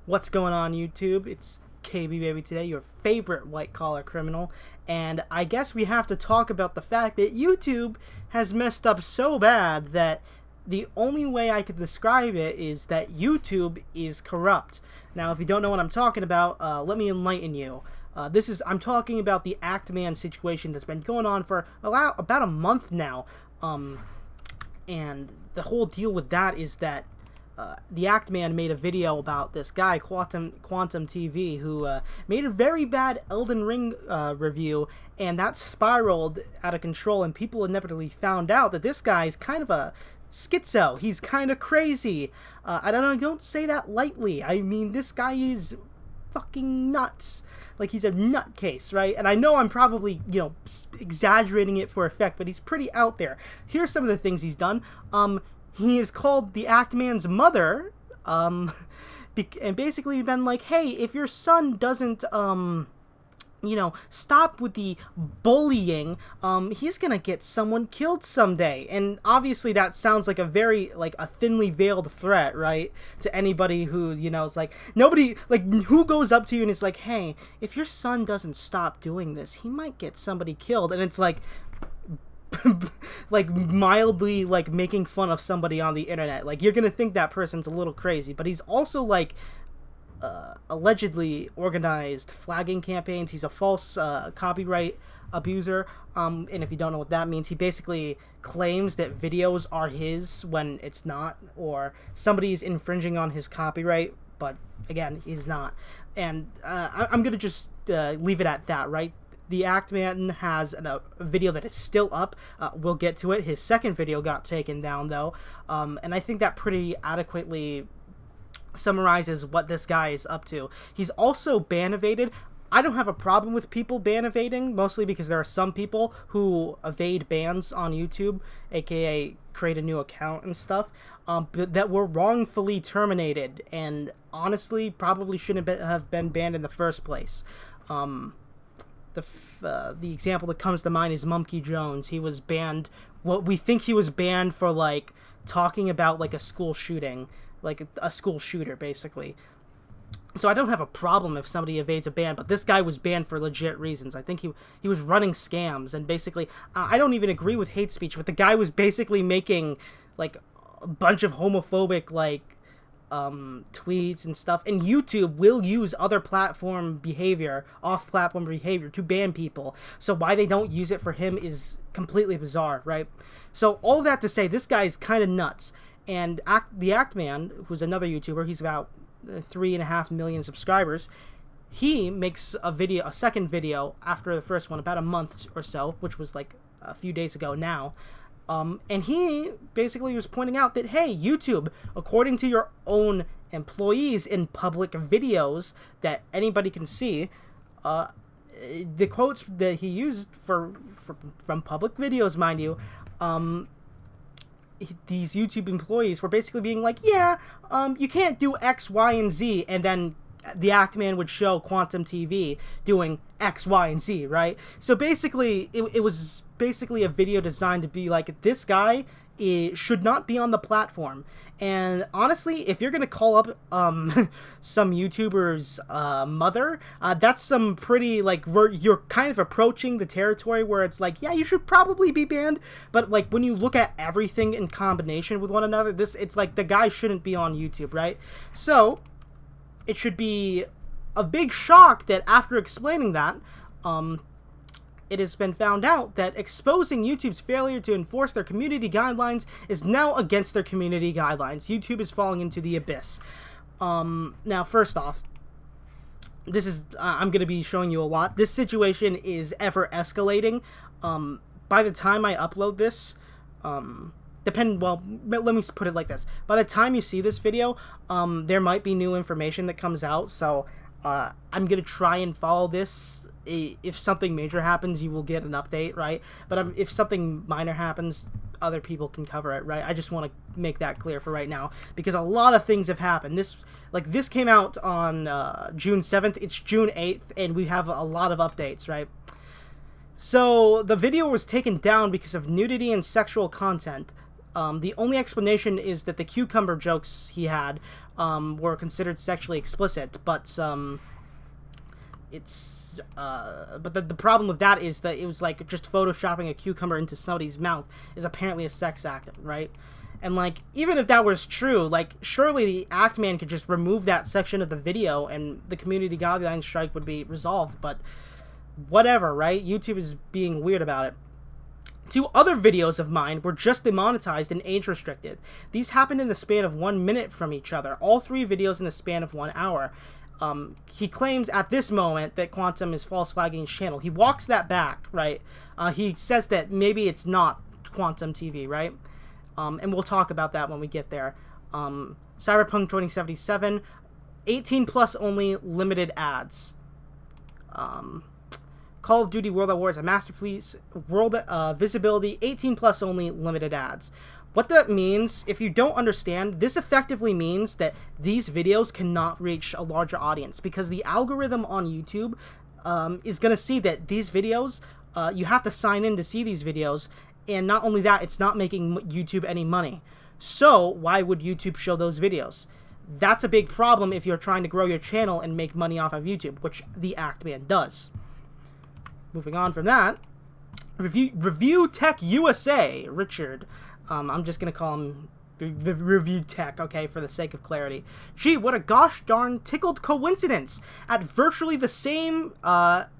What's going on, YouTube? It's KB Baby today, your favorite white-collar criminal, and I guess we have to talk about the fact that YouTube has messed up so bad that the only way I could describe it is that YouTube is corrupt. Now, if you don't know what I'm talking about, let me enlighten you. I'm talking about the Act Man situation that's been going on for about a month now, and the whole deal with that is that the Act Man made a video about this guy, Quantum TV, who made a very bad Elden Ring review, and that spiraled out of control, and people inevitably found out that this guy is kind of a schizo. He's kind of crazy. I don't say that lightly. I mean, this guy is fucking nuts. Like, he's a nutcase, right? And I know I'm probably, exaggerating it for effect, but he's pretty out there. Here's some of the things he's done. He is called the Act Man's mother, and basically been like, hey, if your son doesn't, stop with the bullying, he's gonna get someone killed someday. And obviously that sounds like a very, a thinly veiled threat, right? To anybody who, is like, nobody, who goes up to you and is like, hey, if your son doesn't stop doing this, he might get somebody killed. And it's like, mildly making fun of somebody on the internet. You're gonna think that person's a little crazy, but he's also allegedly organized flagging campaigns. He's a false copyright abuser, and if you don't know what that means, he basically claims that videos are his when it's not, or somebody is infringing on his copyright, but again, he's not. And I'm gonna just leave it at that, right? The Act Man has a video that is still up. We'll get to it. His second video got taken down, though. And I think that pretty adequately summarizes what this guy is up to. He's also ban-evaded. I don't have a problem with people ban-evading, mostly because there are some people who evade bans on YouTube, aka create a new account and stuff, but that were wrongfully terminated, and honestly probably shouldn't have been banned in the first place. The example that comes to mind is Mumkey Jones. He was banned. Well, we think he was banned for talking about a school shooting, a school shooter, basically. So I don't have a problem if somebody evades a ban, but this guy was banned for legit reasons. I think he was running scams, and basically, I don't even agree with hate speech, but the guy was basically making a bunch of homophobic tweets and stuff, and YouTube will use other off-platform behavior to ban people. So why they don't use it for him is completely bizarre, right? So all of that to say, this guy is kind of nuts. And the Act Man, who's another YouTuber, he's about 3.5 million subscribers. He makes a second video after the first one, about a month or so, which was a few days ago now. And he basically was pointing out that, hey, YouTube, according to your own employees in public videos that anybody can see, the quotes that he used from public videos, mind you, these YouTube employees were basically being like, yeah, you can't do X, Y, and Z, and then the Act Man would show Quantum TV doing X, Y, and Z, right? So basically, it was basically a video designed to be like, this guy should not be on the platform. And honestly, if you're gonna call up some YouTuber's mother, that's some pretty you're kind of approaching the territory where it's yeah, you should probably be banned. But when you look at everything in combination with one another, it's the guy shouldn't be on YouTube, right? So it should be a big shock that after explaining that, it has been found out that exposing YouTube's failure to enforce their community guidelines is now against their community guidelines. YouTube is falling into the abyss. Now, first off, I'm going to be showing you a lot. This situation is ever escalating. By the time I upload this, let me put it like this. By the time you see this video, there might be new information that comes out, so I'm going to try and follow this. If something major happens, you will get an update, right? But if something minor happens, other people can cover it, right? I just want to make that clear for right now, because a lot of things have happened. This came out on June 7th. It's June 8th, and we have a lot of updates, right? So the video was taken down because of nudity and sexual content. The only explanation is that the cucumber jokes he had were considered sexually explicit, but it's but the problem with that is that it was like just photoshopping a cucumber into somebody's mouth is apparently a sex act, right? And like, even if that was true, like, surely the Act Man could just remove that section of the video and the community guideline strike would be resolved, but whatever, right? YouTube is being weird about it. 2 other videos of mine were just demonetized and age restricted. These happened in the span of 1 minute from each other. All 3 videos in the span of 1 hour. He claims at this moment that Quantum is false flagging his channel. He walks that back, right? He says that maybe it's not Quantum TV, right? And we'll talk about that when we get there. Cyberpunk 2077, 18 plus only, limited ads. Call of Duty World at War is a masterpiece. World visibility, 18 plus only, limited ads. What that means, if you don't understand, this effectively means that these videos cannot reach a larger audience because the algorithm on YouTube is going to see that these videos, you have to sign in to see these videos, and not only that, it's not making YouTube any money. So why would YouTube show those videos? That's a big problem if you're trying to grow your channel and make money off of YouTube, which the Act Man does. Moving on from that, Review Tech USA, Richard. I'm just going to call him Review Tech, okay, for the sake of clarity. Gee, what a gosh darn tickled coincidence. At virtually the same Act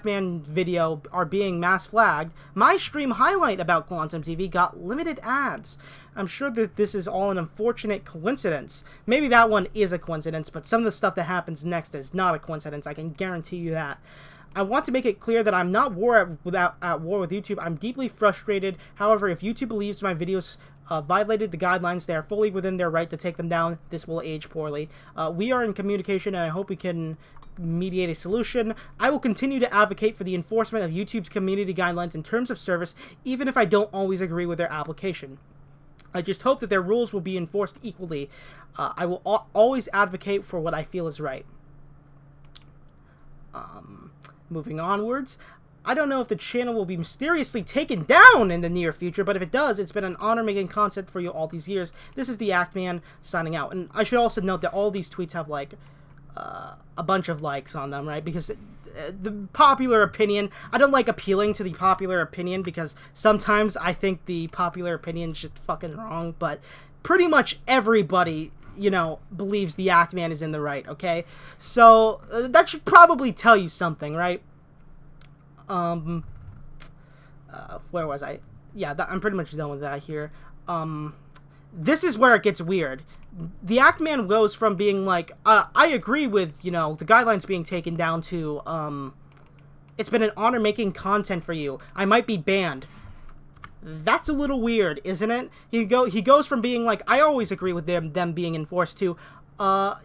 Man video are being mass flagged, my stream highlight about Quantum TV got limited ads. I'm sure that this is all an unfortunate coincidence. Maybe that one is a coincidence, but some of the stuff that happens next is not a coincidence. I can guarantee you that. I want to make it clear that I'm not at war with YouTube. I'm deeply frustrated. However, if YouTube believes my videos violated the guidelines, they are fully within their right to take them down. This will age poorly. We are in communication, and I hope we can mediate a solution. I will continue to advocate for the enforcement of YouTube's community guidelines in terms of service, even if I don't always agree with their application. I just hope that their rules will be enforced equally. I will always advocate for what I feel is right. Moving onwards, I don't know if the channel will be mysteriously taken down in the near future, but if it does, it's been an honor making content for you all these years. This is the Act Man signing out. And I should also note that all these tweets have, like, a bunch of likes on them, right? Because the popular opinion, I don't like appealing to the popular opinion because sometimes I think the popular opinion is just fucking wrong, but pretty much everybody, you know, believes the Act Man is in the right, okay? So, that should probably tell you something, right? Where was I? Yeah, I'm pretty much done with that here. This is where it gets weird. The Act Man goes from being like, I agree with, you know, the guidelines being taken down to, it's been an honor making content for you. I might be banned. That's a little weird, isn't it? He goes from being like, I always agree with them being enforced to,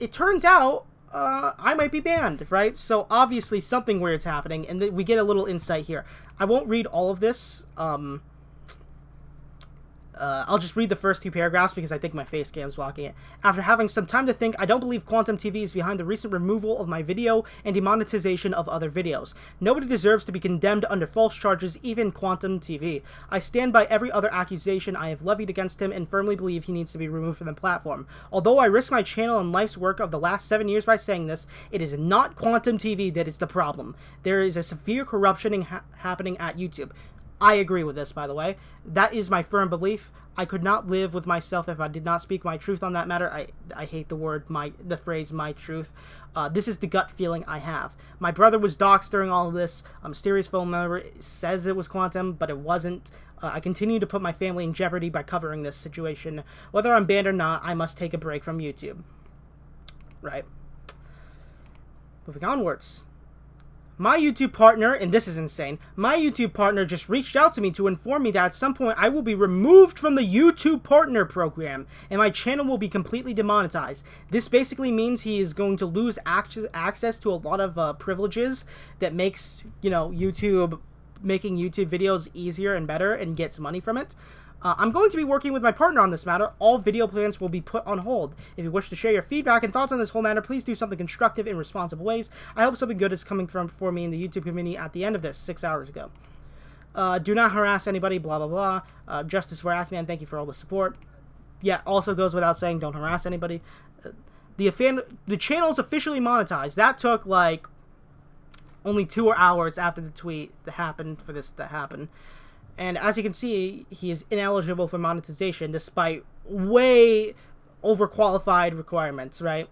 it turns out, I might be banned, right? So obviously something weird's happening, and we get a little insight here. I won't read all of this, I'll just read the first 2 paragraphs because I think my face cam's blocking it. After having some time to think, I don't believe Quantum TV is behind the recent removal of my video and demonetization of other videos. Nobody deserves to be condemned under false charges, even Quantum TV. I stand by every other accusation I have levied against him and firmly believe he needs to be removed from the platform. Although I risk my channel and life's work of the last 7 years by saying this, it is not Quantum TV that is the problem. There is a severe corruption happening at YouTube. I agree with this, by the way. That is my firm belief. I could not live with myself if I did not speak my truth on that matter. I hate the phrase "my truth." This is the gut feeling I have. My brother was doxxed during all of this. A mysterious phone number says it was Quantum, but it wasn't. I continue to put my family in jeopardy by covering this situation. Whether I'm banned or not, I must take a break from YouTube. Right. Moving onwards. My YouTube partner, and this is insane, my YouTube partner just reached out to me to inform me that at some point I will be removed from the YouTube Partner Program, and my channel will be completely demonetized. This basically means he is going to lose access to a lot of privileges that makes, you know, making YouTube videos easier and better and gets money from it. I'm going to be working with my partner on this matter. All video plans will be put on hold. If you wish to share your feedback and thoughts on this whole matter, please do something constructive in responsible ways. I hope something good is coming for me in the YouTube community at the end of this, 6 hours ago. Do not harass anybody, blah, blah, blah. Justice for Act Man, thank you for all the support. yeah, also goes without saying, don't harass anybody. The channel is officially monetized. That took like only 2 hours after the tweet that happened for this to happen. And as you can see, he is ineligible for monetization despite way overqualified requirements, right?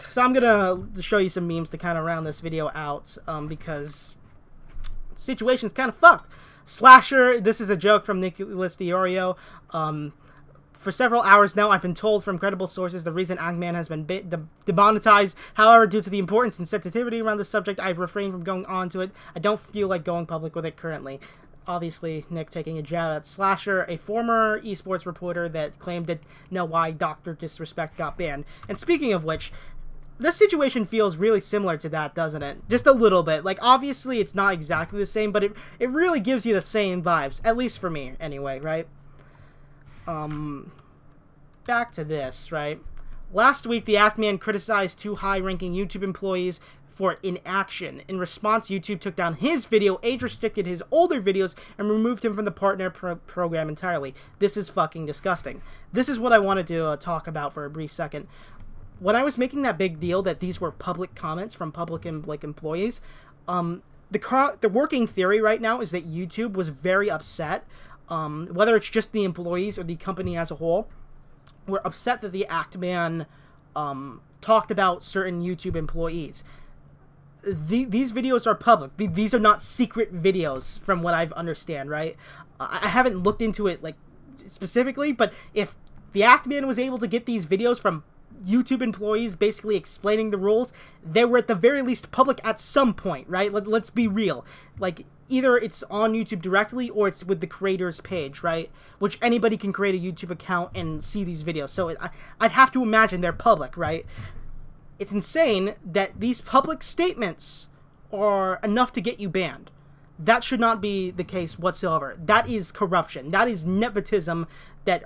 So I'm gonna show you some memes to kind of round this video out, because the situation's kind of fucked. Slasher, this is a joke from Nicholas Diorio. For several hours now, I've been told from credible sources the reason Eggman has been demonetized. However, due to the importance and sensitivity around the subject, I've refrained from going on to it. I don't feel like going public with it currently. Obviously, Nick taking a jab at Slasher, a former esports reporter that claimed to know why Dr. Disrespect got banned. And speaking of which, this situation feels really similar to that, doesn't it? Just a little bit. Like, obviously, it's not exactly the same, but it really gives you the same vibes. At least for me, anyway, right? Back to this, right? Last week, the Act-Man criticized 2 high-ranking YouTube employees for inaction. In response, YouTube took down his video, age-restricted his older videos, and removed him from the partner program entirely. This is fucking disgusting. This is what I wanted to talk about for a brief second. When I was making that big deal that these were public comments from public employees, the working theory right now is that YouTube was very upset. Whether it's just the employees or the company as a whole, were upset that the Act-Man talked about certain YouTube employees. These videos are public. These are not secret videos, from what I understand, right? I haven't looked into it like specifically, but if the Act-Man was able to get these videos from YouTube employees basically explaining the rules, they were at the very least public at some point, right? Let's be real. Like, either it's on YouTube directly or it's with the creator's page, right? Which anybody can create a YouTube account and see these videos. So I'd have to imagine they're public, right? It's insane that these public statements are enough to get you banned. That should not be the case whatsoever. That is corruption. That is nepotism that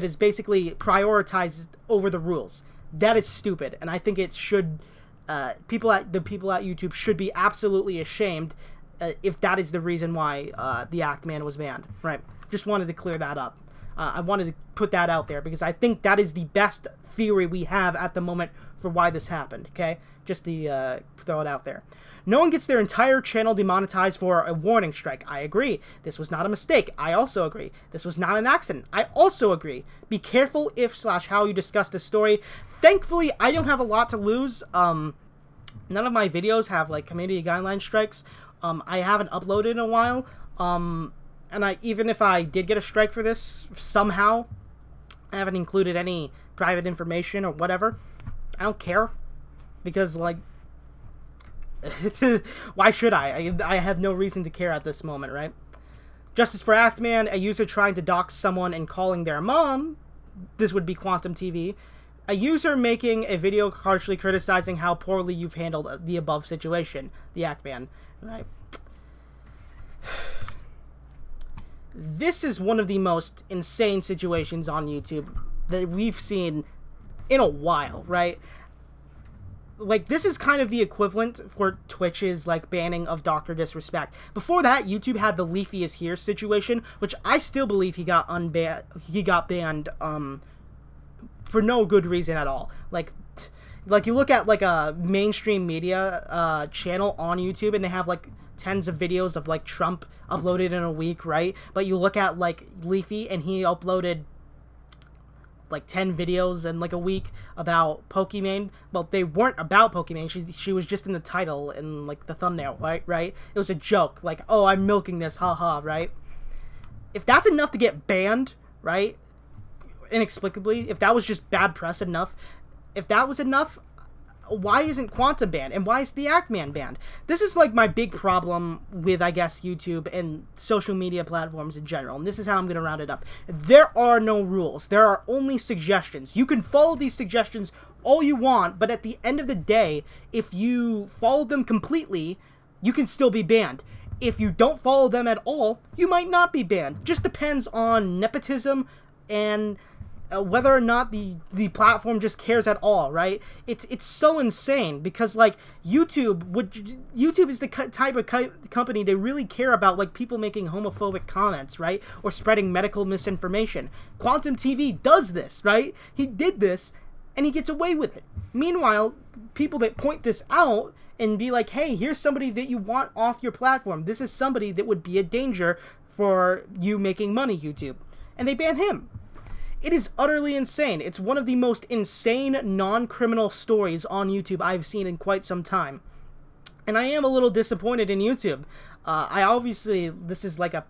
is basically prioritized over the rules. That is stupid, and I think it should. The people at YouTube should be absolutely ashamed if that is the reason why the Act-Man was banned. Right? Just wanted to clear that up. I wanted to put that out there because I think that is the best theory we have at the moment for why this happened. Okay, just to throw it out there. No one gets their entire channel demonetized for a warning strike. I agree. This was not a mistake. I also agree. This was not an accident. I also agree. Be careful if/how you discuss this story. Thankfully, I don't have a lot to lose. None of my videos have like community guideline strikes. I haven't uploaded in a while. And even if I did get a strike for this, somehow, I haven't included any private information or whatever. I don't care. Because, like, why should I? I have no reason to care at this moment, right? Justice for Act-Man, a user trying to dox someone and calling their mom. This would be Quantum TV. A user making a video harshly criticizing how poorly you've handled the above situation. The Act-Man, right? This is one of the most insane situations on YouTube that we've seen in a while, right? Like, this is kind of the equivalent for Twitch's, like, banning of Dr. Disrespect. Before that, YouTube had the Leafy is Here situation, which I still believe he got banned, for no good reason at all. Like you look at, like, a mainstream media, channel on YouTube, and they have, like, tens of videos of, like, Trump uploaded in a week, right? But you look at, like, Leafy, and he uploaded like 10 videos in like a week about Pokemon. Well, they weren't about Pokemon. She was just in the title and like the thumbnail, right? It was a joke, like, oh, I'm milking this, haha, right? If that's enough to get banned, right? Inexplicably, if that was just bad press enough, if that was enough, why isn't Quantum banned? And why is the Act-Man banned? This is like my big problem with, I guess, YouTube and social media platforms in general. And this is how I'm going to round it up. There are no rules. There are only suggestions. You can follow these suggestions all you want, but at the end of the day, if you follow them completely, you can still be banned. If you don't follow them at all, you might not be banned. Just depends on nepotism and whether or not the platform just cares at all, right? It's so insane because like YouTube is the type of company they really care about, like people making homophobic comments, right, or spreading medical misinformation. Quantum TV does this, right? He did this, and he gets away with it. Meanwhile, people that point this out and be like, hey, here's somebody that you want off your platform. This is somebody that would be a danger for you making money, YouTube. And they ban him. It is utterly insane. It's one of the most insane non-criminal stories on YouTube I've seen in quite some time. And I am a little disappointed in YouTube. This is like a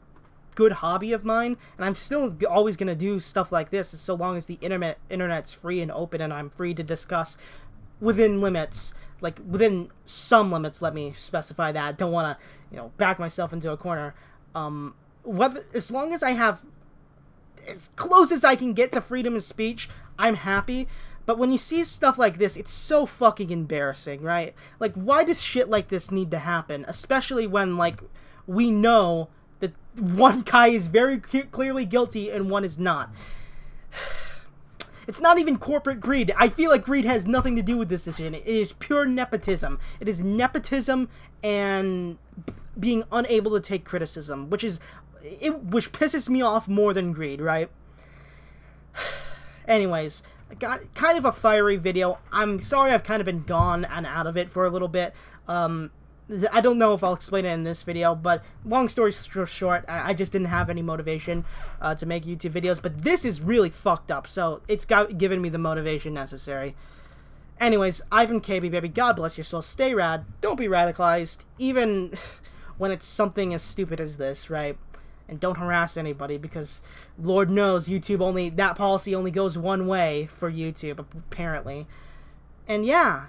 good hobby of mine, and I'm still always going to do stuff like this so long as the internet's free and open and I'm free to discuss within limits, like within some limits, let me specify that. Don't want to, back myself into a corner. As long as I have as close as I can get to freedom of speech, I'm happy. But when you see stuff like this, it's so fucking embarrassing, right? Like, why does shit like this need to happen? Especially when, like, we know that one guy is very clearly guilty and one is not. It's not even corporate greed. I feel like greed has nothing to do with this decision. It is pure nepotism. It is nepotism and being unable to take criticism, which pisses me off more than greed, right? Anyways, I got kind of a fiery video. I'm sorry I've kind of been gone and out of it for a little bit. I don't know if I'll explain it in this video, but long story short, I just didn't have any motivation to make YouTube videos, but this is really fucked up, so it's given me the motivation necessary. Anyways, Ivan KB, baby, God bless your soul, stay rad, don't be radicalized, even when it's something as stupid as this, right? And don't harass anybody, because Lord knows that policy only goes one way for YouTube, apparently. And yeah,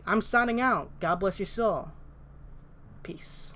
I'm signing out. God bless your soul. Peace.